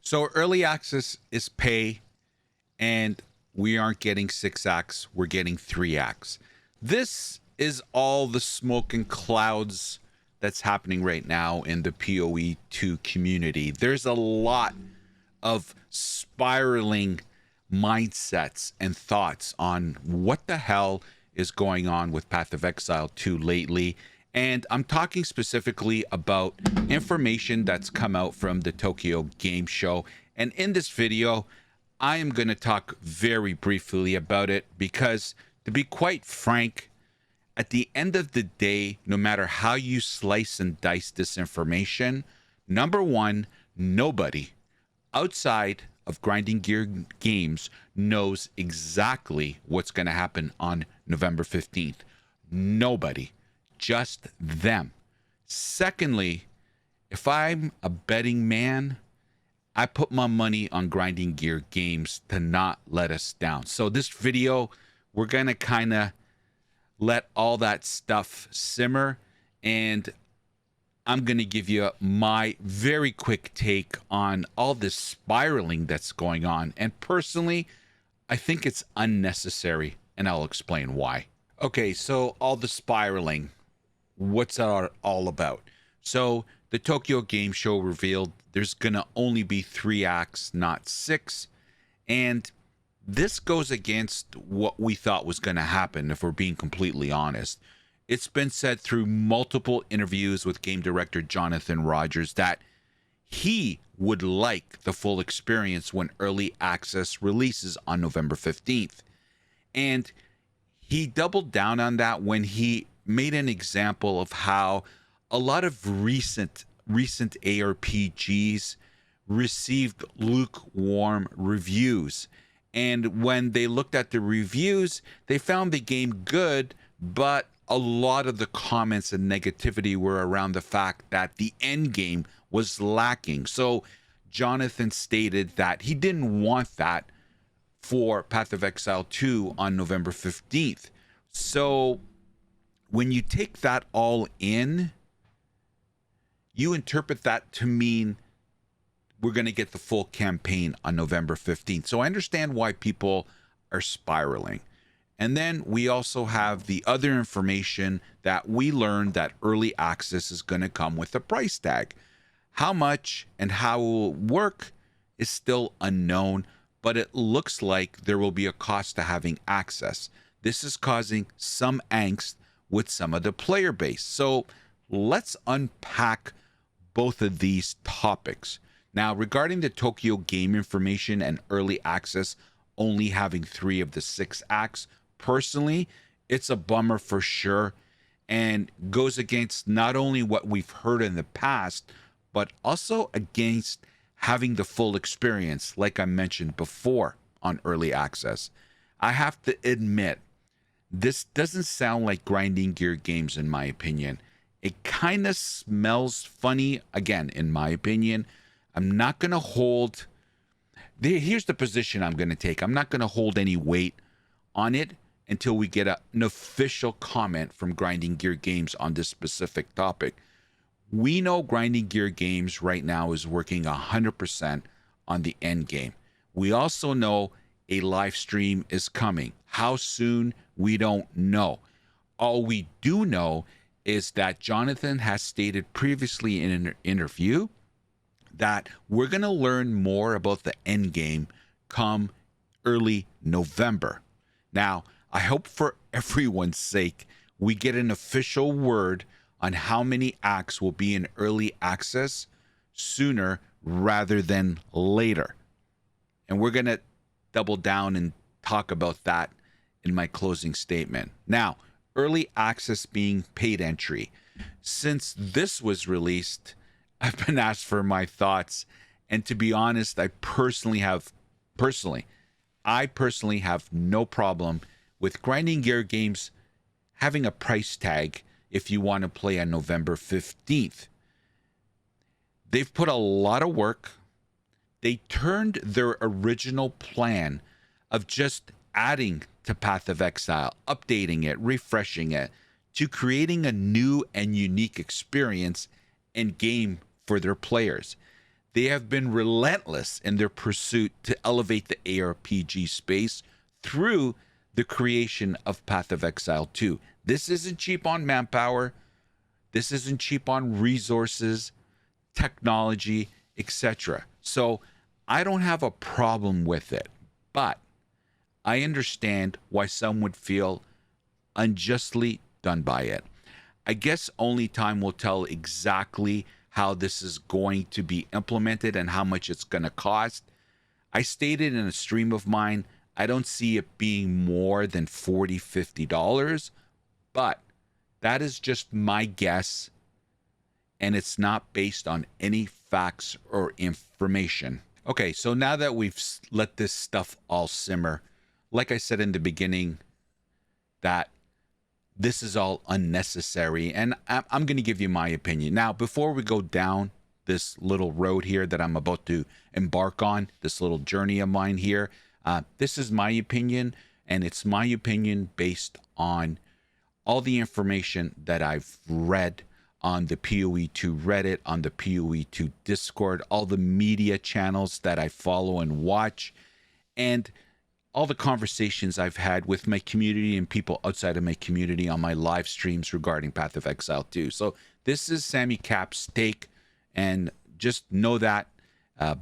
So early access is pay, and we aren't getting 6 acts, we're getting 3 acts. This is all the smoke and clouds that's happening right now in the PoE2 community. There's a lot of spiraling mindsets and thoughts on what the hell is going on with Path of Exile 2 lately. And I'm talking specifically about information that's come out from the Tokyo Game Show. And in this video, I am going to talk very briefly about it because, to be quite frank, at the end of the day, no matter how you slice and dice this information, number one, nobody outside of Grinding Gear Games knows exactly what's going to happen on November 15th. Nobody. Just them. Secondly, if I'm a betting man, I put my money on Grinding Gear Games to not let us down. So this video, we're going to kind of let all that stuff simmer, and I'm going to give you my very quick take on all this spiraling that's going on. And personally, I think it's unnecessary, and I'll explain why. Okay, so all the spiraling, what's that all about? So the Tokyo Game Show revealed there's going to only be 3 acts, not 6. And this goes against what we thought was going to happen, if we're being completely honest. It's been said through multiple interviews with game director Jonathan Rogers that he would like the full experience when early access releases on November 15th. And he doubled down on that when he made an example of how a lot of recent ARPGs received lukewarm reviews. And when they looked at the reviews, they found the game good, but a lot of the comments and negativity were around the fact that the end game was lacking. So Jonathan stated that he didn't want that for Path of Exile 2 on November 15th. So when you take that all in, you interpret that to mean we're going to get the full campaign on November 15th. So I understand why people are spiraling. And then we also have the other information that we learned that early access is going to come with a price tag. How much and how it will work is still unknown, but it looks like there will be a cost to having access. This is causing some angst with some of the player base. So let's unpack both of these topics. Now, regarding the Tokyo game information and early access only having 3 of the 6 acts, personally, it's a bummer for sure, and goes against not only what we've heard in the past, but also against having the full experience, like I mentioned before, on early access. I have to admit, this doesn't sound like Grinding Gear Games, in my opinion. It kind of smells funny, again, in my opinion. I'm not going to hold... Here's the position I'm going to take. I'm not going to hold any weight on it until we get an official comment from Grinding Gear Games on this specific topic. We know Grinding Gear Games right now is working 100% on the end game. We also know a live stream is coming. How soon, we don't know. All we do know is that Jonathan has stated previously in an interview that we're going to learn more about the end game come early November. Now, I hope for everyone's sake, we get an official word on how many acts will be in early access sooner rather than later. And we're going to double down and talk about that in my closing statement. Now, early access being paid entry. Since this was released, I've been asked for my thoughts, and to be honest, I personally have no problem with Grinding Gear Games having a price tag if you want to play on November 15th. They've put a lot of work. They turned their original plan of just adding to Path of Exile, updating it, refreshing it, to creating a new and unique experience and game for their players. They have been relentless in their pursuit to elevate the ARPG space through the creation of Path of Exile 2. This isn't cheap on manpower. This isn't cheap on resources, technology, etc. So I don't have a problem with it, but I understand why some would feel unjustly done by it. I guess only time will tell exactly how this is going to be implemented and how much it's going to cost. I stated in a stream of mine, I don't see it being more than $40, $50, but that is just my guess, and it's not based on any facts or information. Okay, so now that we've let this stuff all simmer, like I said in the beginning, that this is all unnecessary, and I'm going to give you my opinion. Now, before we go down this little road here that I'm about to embark on, this little journey of mine here, this is my opinion, and it's my opinion based on all the information that I've read on the PoE2 Reddit, on the PoE2 Discord, all the media channels that I follow and watch, and all the conversations I've had with my community and people outside of my community on my live streams regarding Path of Exile 2. So this is SamyCaps' take, and just know that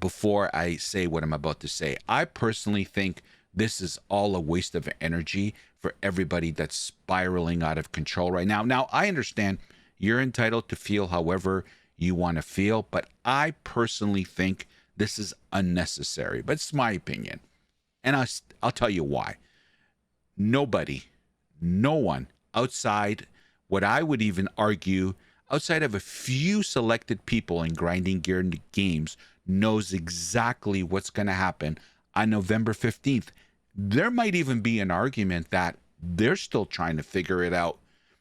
before I say what I'm about to say. I personally think this is all a waste of energy for everybody that's spiraling out of control right now. Now, I understand you're entitled to feel however you want to feel, but I personally think this is unnecessary. But it's my opinion. And I'll tell you why. No one outside what I would even argue, outside of a few selected people in Grinding Gear games, knows exactly what's going to happen on November 15th. There might even be an argument that they're still trying to figure it out.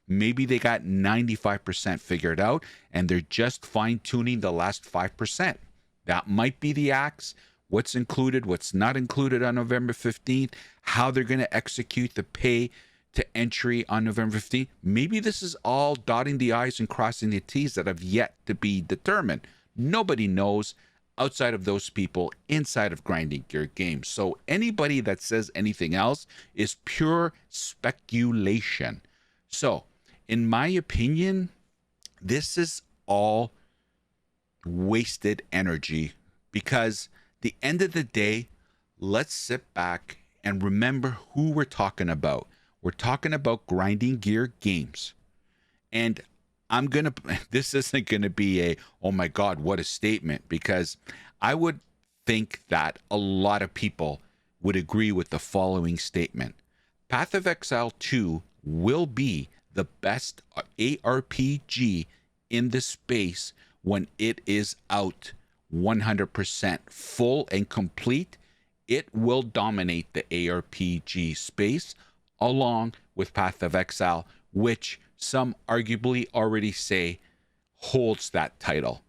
Maybe they got 95% figured out and they're just fine-tuning the last 5%. That might be the axe. What's included, what's not included on November 15th, how they're going to execute the pay to entry on November 15th. Maybe this is all dotting the I's and crossing the T's that have yet to be determined. Nobody knows outside of those people inside of Grinding Gear games. So anybody that says anything else is pure speculation. So, in my opinion, this is all wasted energy, because the end of the day, let's sit back and remember who we're talking about. We're talking about Grinding Gear games. And this isn't going to be a, oh my God, what a statement, because I would think that a lot of people would agree with the following statement. Path of Exile 2 will be the best ARPG in the space when it is out 100% full and complete. It will dominate the ARPG space along with Path of Exile, which some arguably already say holds that title.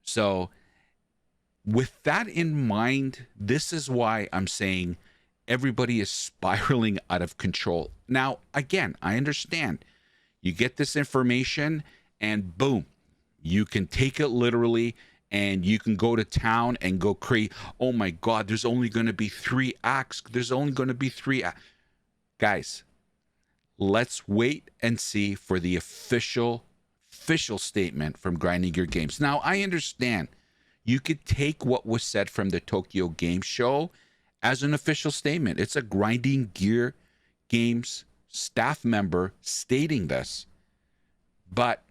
So with that in mind, this is why I'm saying everybody is spiraling out of control. Now, again, I understand. You get this information and boom, you can take it literally and you can go to town and go crazy. Oh my God, there's only going to be 3 acts. There's only going to be 3 acts. Guys, let's wait and see for the official statement from Grinding Gear Games. Now, I understand you could take what was said from the Tokyo Game Show as an official statement. It's a Grinding Gear Games staff member stating this. But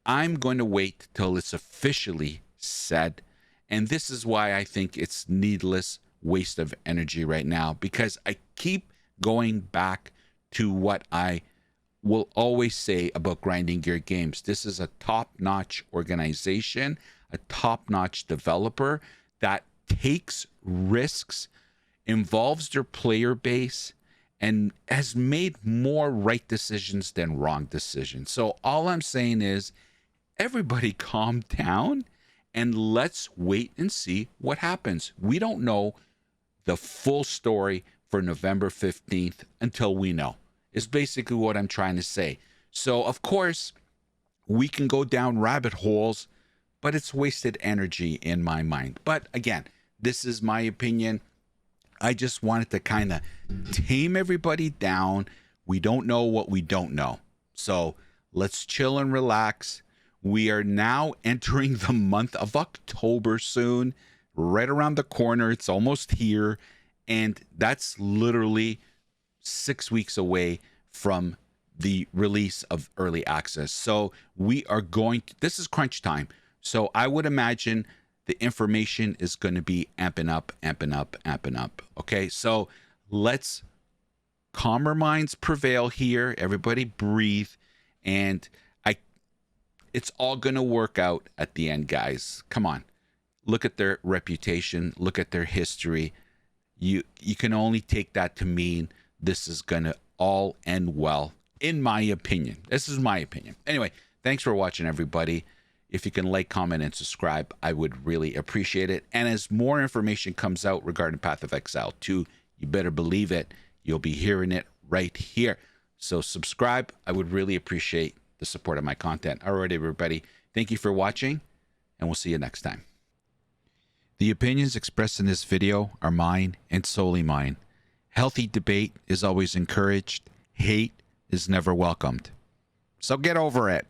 I'm going to wait till it's officially said. And this is why I think it's needless waste of energy right now, because I keep going back to what I will always say about Grinding Gear Games. This is a top-notch organization, a top-notch developer that takes risks, involves their player base, and has made more right decisions than wrong decisions. So all I'm saying is, everybody calm down and let's wait and see what happens. We don't know the full story for November 15th until we know, is basically what I'm trying to say. So, of course, we can go down rabbit holes but it's wasted energy in my mind. But again, this is my opinion. I just wanted to kind of tame everybody down. We don't know what we don't know. So let's chill and relax. We are now entering the month of October soon, right around the corner. It's almost here. And that's literally 6 weeks away from the release of early access. So we are going to, this is crunch time. So I would imagine the information is going to be amping up, amping up, amping up. Okay, so let's calmer minds prevail here. Everybody breathe, and it's all going to work out at the end, guys. Come on, look at their reputation, look at their history. You can only take that to mean this is going to all end well, in my opinion. This is my opinion. Anyway, thanks for watching, everybody. If you can like, comment, and subscribe, I would really appreciate it. And as more information comes out regarding Path of Exile 2, you better believe it, you'll be hearing it right here. So subscribe. I would really appreciate the support of my content. All right, everybody. Thank you for watching, and we'll see you next time. The opinions expressed in this video are mine and solely mine. Healthy debate is always encouraged. Hate is never welcomed. So get over it.